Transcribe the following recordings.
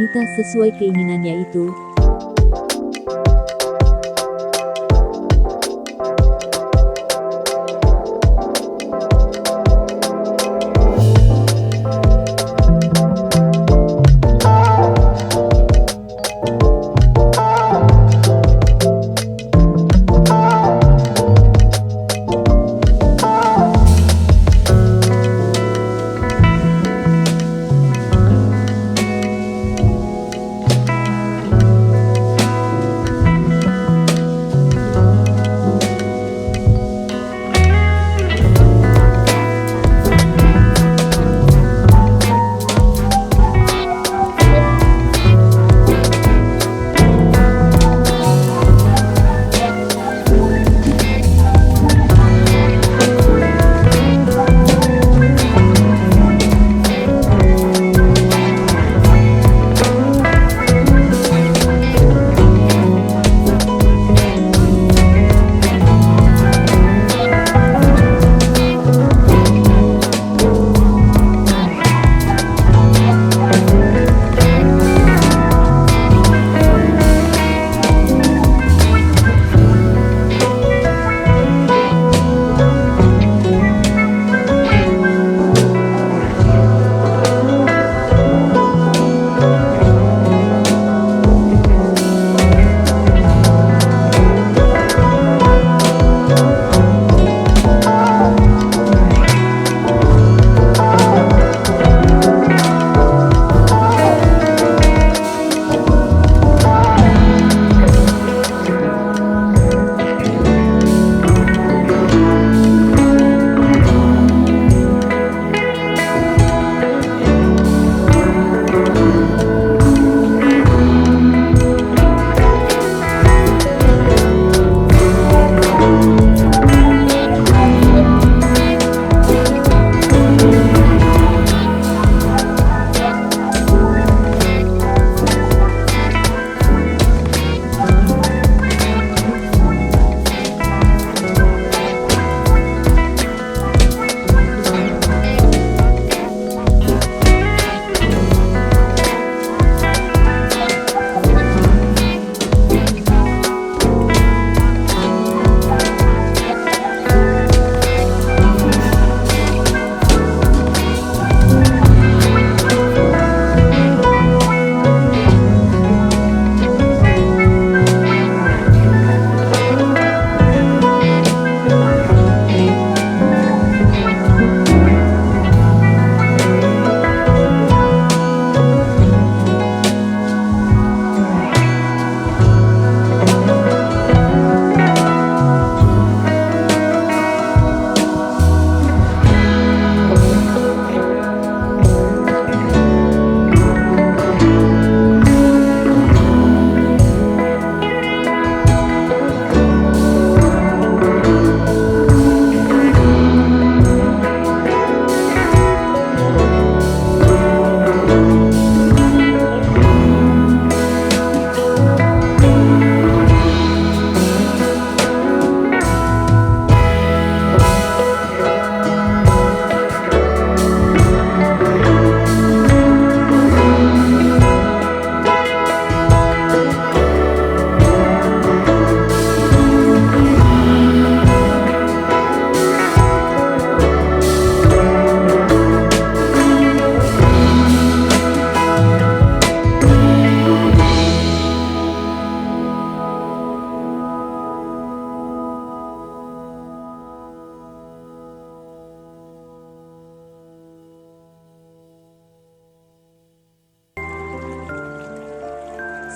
wanita sesuai keinginannya itu.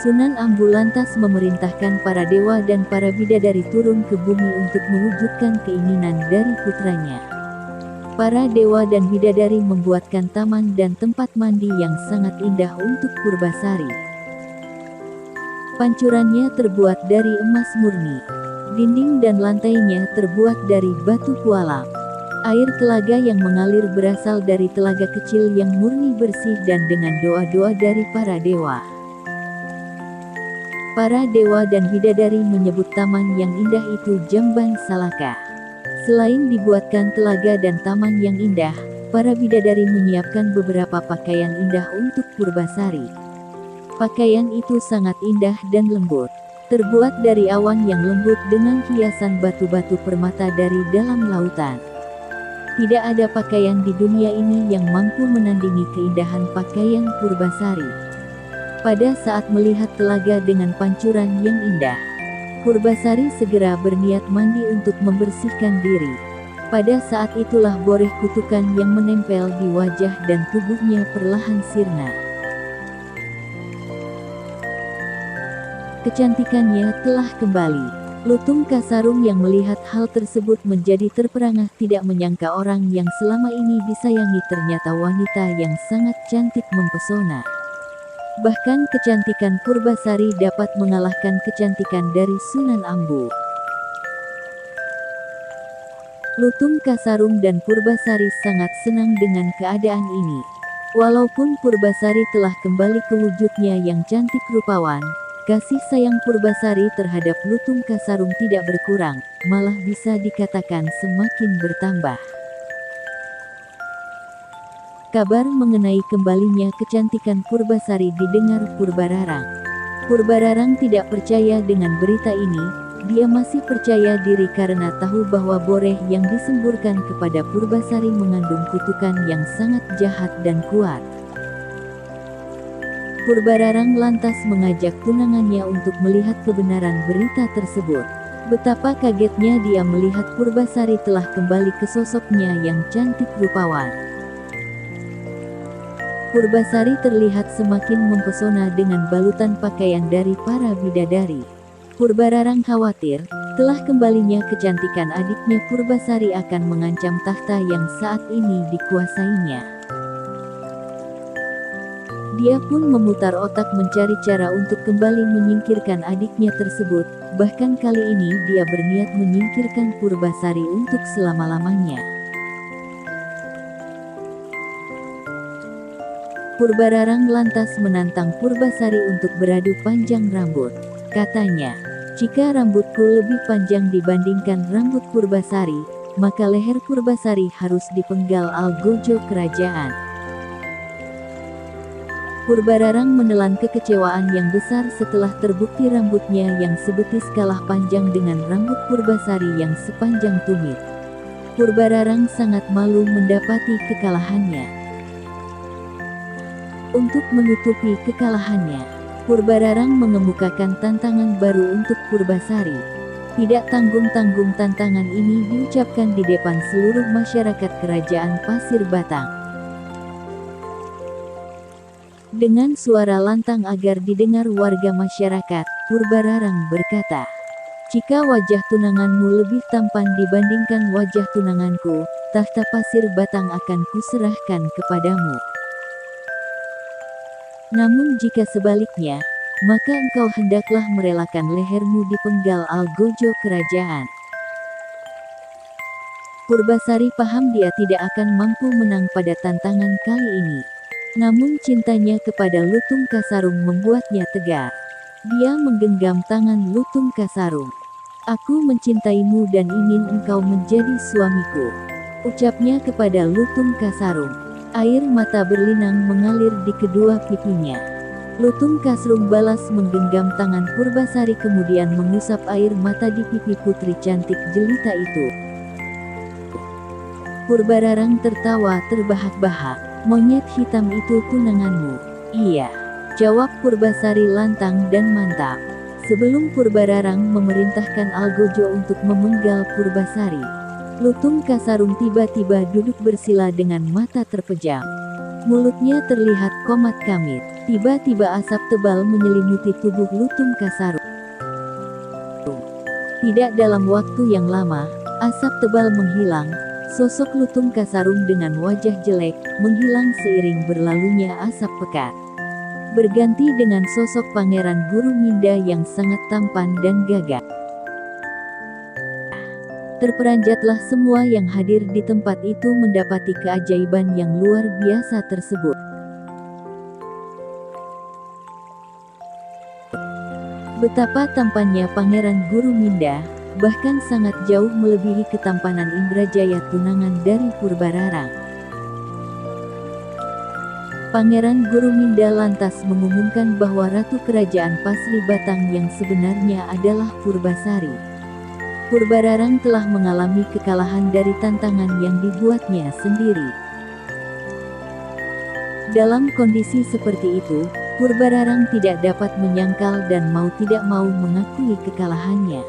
Sunan Ambu lantas memerintahkan para dewa dan para bidadari turun ke bumi untuk mewujudkan keinginan dari putranya. Para dewa dan bidadari membuatkan taman dan tempat mandi yang sangat indah untuk Purbasari. Pancurannya terbuat dari emas murni. Dinding dan lantainya terbuat dari batu pualam. Air telaga yang mengalir berasal dari telaga kecil yang murni bersih dan dengan doa-doa dari para dewa. Para dewa dan bidadari menyebut taman yang indah itu Jamban Salaka. Selain dibuatkan telaga dan taman yang indah, para bidadari menyiapkan beberapa pakaian indah untuk Purbasari. Pakaian itu sangat indah dan lembut. Terbuat dari awan yang lembut dengan hiasan batu-batu permata dari dalam lautan. Tidak ada pakaian di dunia ini yang mampu menandingi keindahan pakaian Purbasari. Pada saat melihat telaga dengan pancuran yang indah, Purbasari segera berniat mandi untuk membersihkan diri. Pada saat itulah boreh kutukan yang menempel di wajah dan tubuhnya perlahan sirna. Kecantikannya telah kembali. Lutung Kasarung yang melihat hal tersebut menjadi terperangah, tidak menyangka orang yang selama ini disayangi ternyata wanita yang sangat cantik mempesona. Bahkan kecantikan Purbasari dapat mengalahkan kecantikan dari Sunan Ambu. Lutung Kasarung dan Purbasari sangat senang dengan keadaan ini. Walaupun Purbasari telah kembali ke wujudnya yang cantik rupawan, kasih sayang Purbasari terhadap Lutung Kasarung tidak berkurang, malah bisa dikatakan semakin bertambah. Kabar mengenai kembalinya kecantikan Purbasari didengar Purbararang. Purbararang tidak percaya dengan berita ini, dia masih percaya diri karena tahu bahwa boreh yang disemburkan kepada Purbasari mengandung kutukan yang sangat jahat dan kuat. Purbararang lantas mengajak tunangannya untuk melihat kebenaran berita tersebut. Betapa kagetnya dia melihat Purbasari telah kembali ke sosoknya yang cantik rupawan. Purbasari terlihat semakin mempesona dengan balutan pakaian dari para bidadari. Purbararang khawatir, telah kembalinya kecantikan adiknya Purbasari akan mengancam tahta yang saat ini dikuasainya. Dia pun memutar otak mencari cara untuk kembali menyingkirkan adiknya tersebut, bahkan kali ini dia berniat menyingkirkan Purbasari untuk selama-lamanya. Purbararang lantas menantang Purbasari untuk beradu panjang rambut. Katanya, jika rambutku lebih panjang dibandingkan rambut Purbasari, maka leher Purbasari harus dipenggal algojo kerajaan. Purbararang menelan kekecewaan yang besar setelah terbukti rambutnya yang sebetis kalah panjang dengan rambut Purbasari yang sepanjang tumit. Purbararang sangat malu mendapati kekalahannya. Untuk menutupi kekalahannya, Purbararang mengemukakan tantangan baru untuk Purbasari. Tidak tanggung-tanggung tantangan ini diucapkan di depan seluruh masyarakat kerajaan Pasir Batang. Dengan suara lantang agar didengar warga masyarakat, Purbararang berkata, "Jika wajah tunanganmu lebih tampan dibandingkan wajah tunanganku, tahta Pasir Batang akan kuserahkan kepadamu. Namun jika sebaliknya, maka engkau hendaklah merelakan lehermu dipenggal algojo kerajaan." Purbasari paham dia tidak akan mampu menang pada tantangan kali ini. Namun cintanya kepada Lutung Kasarung membuatnya tegar. Dia menggenggam tangan Lutung Kasarung. "Aku mencintaimu dan ingin engkau menjadi suamiku," ucapnya kepada Lutung Kasarung. Air mata berlinang mengalir di kedua pipinya. Lutung Kasarung balas menggenggam tangan Purbasari kemudian mengusap air mata di pipi putri cantik jelita itu. Purbararang tertawa terbahak-bahak. "Monyet hitam itu tunanganmu?" "Iya," jawab Purbasari lantang dan mantap. Sebelum Purbararang memerintahkan algojo untuk memenggal Purbasari, Lutung Kasarung tiba-tiba duduk bersila dengan mata terpejam. Mulutnya terlihat komat kamit. Tiba-tiba asap tebal menyelimuti tubuh Lutung Kasarung. Tidak dalam waktu yang lama, asap tebal menghilang. Sosok Lutung Kasarung dengan wajah jelek, menghilang seiring berlalunya asap pekat. Berganti dengan sosok Pangeran Guruminda yang sangat tampan dan gagah. Terperanjatlah semua yang hadir di tempat itu mendapati keajaiban yang luar biasa tersebut. Betapa tampannya Pangeran Guruminda, bahkan sangat jauh melebihi ketampanan Indrajaya tunangan dari Purbararang. Pangeran Guruminda lantas mengumumkan bahwa Ratu Kerajaan Pasri Batang yang sebenarnya adalah Purbasari. Purbararang telah mengalami kekalahan dari tantangan yang dibuatnya sendiri. Dalam kondisi seperti itu, Purbararang tidak dapat menyangkal dan mau tidak mau mengakui kekalahannya.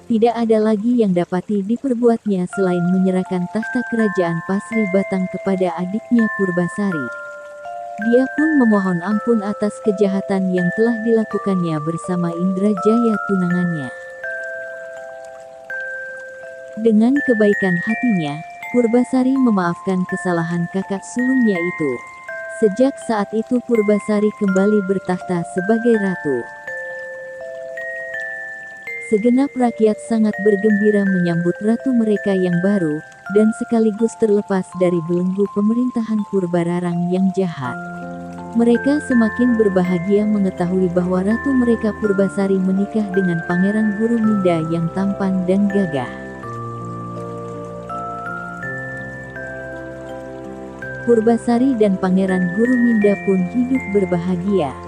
Tidak ada lagi yang dapati diperbuatnya selain menyerahkan tahta kerajaan Pasri Batang kepada adiknya Purbasari. Dia pun memohon ampun atas kejahatan yang telah dilakukannya bersama Indrajaya tunangannya. Dengan kebaikan hatinya, Purbasari memaafkan kesalahan kakak sulungnya itu. Sejak saat itu Purbasari kembali bertahta sebagai ratu. Segenap rakyat sangat bergembira menyambut ratu mereka yang baru, dan sekaligus terlepas dari belenggu pemerintahan Purbararang yang jahat. Mereka semakin berbahagia mengetahui bahwa ratu mereka Purbasari menikah dengan Pangeran Guruminda yang tampan dan gagah. Purbasari dan Pangeran Guruminda pun hidup berbahagia.